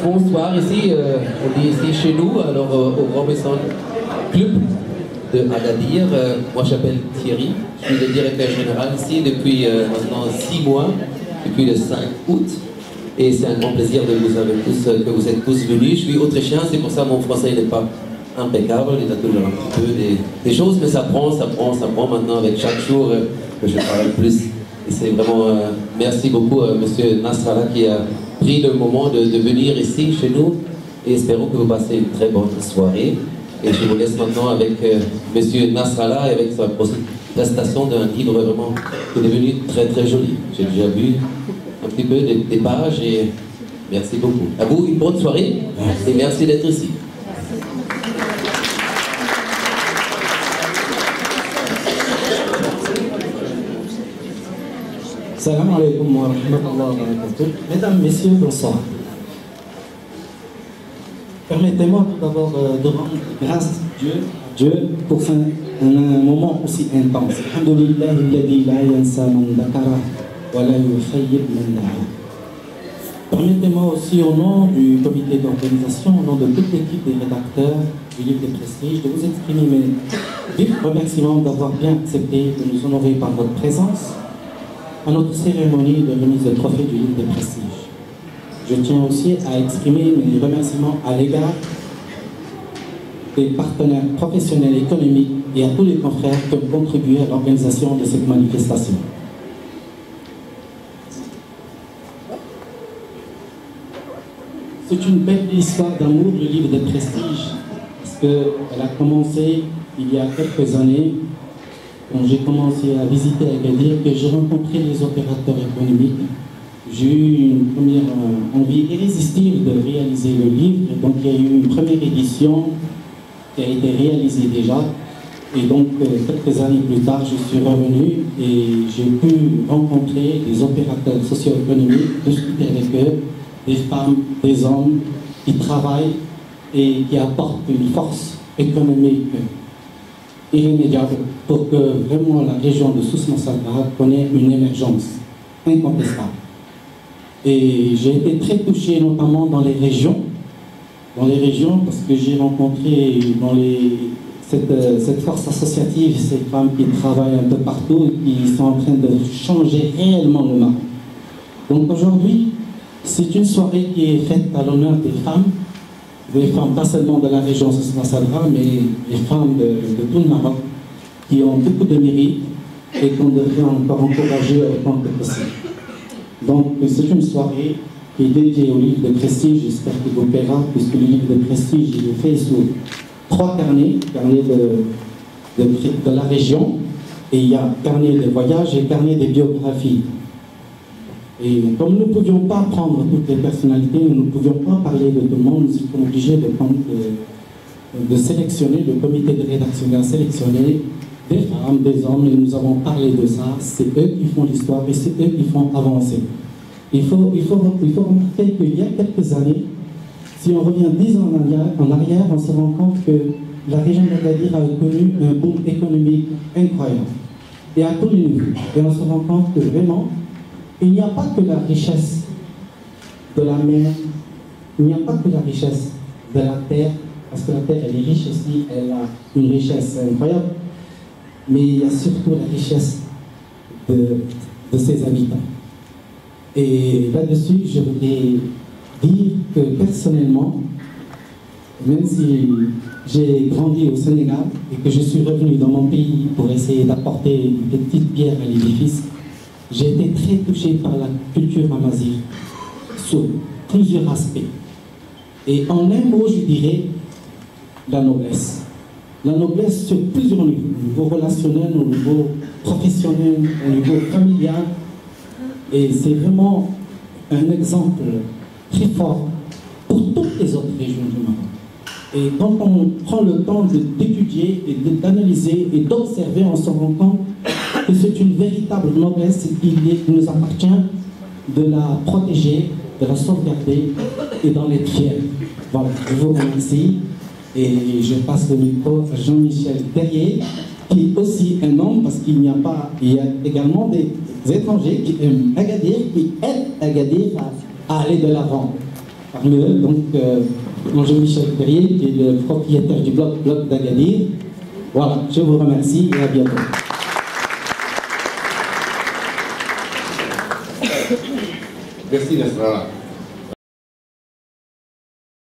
Bonsoir, ici, on est ici chez nous, alors au Robinson Club de Agadir. Moi je m'appelle Thierry, je suis le directeur général ici depuis maintenant 6 mois, depuis le 5 août. Et c'est un grand plaisir de vous avoir tous, que vous êtes tous venus. Je suis autrichien, c'est pour ça que mon français n'est pas impeccable, il y a toujours un petit peu des choses, mais ça prend maintenant avec chaque jour que je travaille plus. Et c'est vraiment, merci beaucoup Monsieur Nasrallah qui a pris le moment de venir ici chez nous et espérons que vous passez une très bonne soirée. Et je vous laisse maintenant avec Monsieur Nasrallah et avec sa prestation d'un livre vraiment qui est devenu très très joli. J'ai déjà vu un petit peu des pages et merci beaucoup. À vous, une bonne soirée et merci d'être ici. Salam alaikum wa rahmatullahi wa barakatuh. Mesdames, Messieurs, bonsoir. Permettez-moi tout d'abord de rendre grâce à Dieu pour un moment aussi intense. Alhamdulillah, alladhi la yansa man dhakara wa la yukhayyib man da'a. Permettez-moi aussi au nom du comité d'organisation, au nom de toute l'équipe des rédacteurs du livre des Prestiges, de vous exprimer mes vifs remerciements d'avoir bien accepté de nous honorer par votre présence à notre cérémonie de remise de trophée du livre des Prestiges. Je tiens aussi à exprimer mes remerciements à l'égard des partenaires professionnels et économiques et à tous les confrères qui ont contribué à l'organisation de cette manifestation. C'est une belle histoire d'amour, le livre des Prestiges, parce qu'elle a commencé il y a quelques années, quand j'ai commencé à visiter Agadir, que j'ai rencontré les opérateurs économiques. J'ai eu une première envie irrésistible de réaliser le livre. Donc il y a eu une première édition qui a été réalisée déjà. Et donc quelques années plus tard, je suis revenu et j'ai pu rencontrer des opérateurs socio-économiques, discuter avec eux, des femmes, des hommes qui travaillent et qui apportent une force économique irrémédiable pour que vraiment la région de Souss Massalha connaisse une émergence incontestable. Et j'ai été très touché notamment dans les régions parce que j'ai rencontré dans cette force associative, ces femmes qui travaillent un peu partout et qui sont en train de changer réellement le Maroc. Donc aujourd'hui, c'est une soirée qui est faite à l'honneur des femmes pas seulement de la région Souss Massalha, mais les femmes de tout le Maroc qui ont beaucoup de mérite et qu'on devrait encore encourager autant que possible. Donc c'est une soirée qui est dédiée au livre de Prestige, j'espère qu'il vous plaira, puisque le livre de Prestige il est fait sous 3 carnets, carnet de la région, et il y a carnet de voyage et carnet des biographies. Et comme nous ne pouvions pas prendre toutes les personnalités, nous ne pouvions pas parler de tout le monde, nous étions obligés de sélectionner, le comité de rédaction a sélectionné des femmes, des hommes, et nous avons parlé de ça. C'est eux qui font l'histoire et c'est eux qui font avancer. Il faut remarquer qu'il y a quelques années, si on revient 10 ans en arrière, on se rend compte que la région d'Agadir a connu un boom économique incroyable, et à tous les niveaux. Et on se rend compte que vraiment, il n'y a pas que la richesse de la mer, il n'y a pas que la richesse de la terre, parce que la terre elle est riche aussi, elle a une richesse incroyable, mais il y a surtout la richesse de ses habitants. Et là-dessus, je voudrais dire que personnellement, même si j'ai grandi au Sénégal et que je suis revenu dans mon pays pour essayer d'apporter des petites pierres à l'édifice, j'ai été très touché par la culture amazigh sur plusieurs aspects. Et en un mot, je dirais la noblesse. La noblesse sur plusieurs niveaux, au niveau relationnel, au niveau professionnel, au niveau familial. Et c'est vraiment un exemple très fort pour toutes les autres régions du Maroc. Et quand on prend le temps d'étudier et d'analyser et d'observer, on se rend compte que c'est une véritable noblesse qu'il nous appartient de la protéger, de la sauvegarder et d'en être fiers. Voilà, je vous remercie et je passe le micro à Jean-Michel Terrier qui est aussi un homme, parce qu'il n'y a pas, il y a également des étrangers qui aiment Agadir, qui aident Agadir à aller de l'avant. Parmi eux, donc, Jean-Michel Perrier, qui est le propriétaire du bloc d'Agadir. Voilà, je vous remercie et à bientôt. Merci Nasrallah.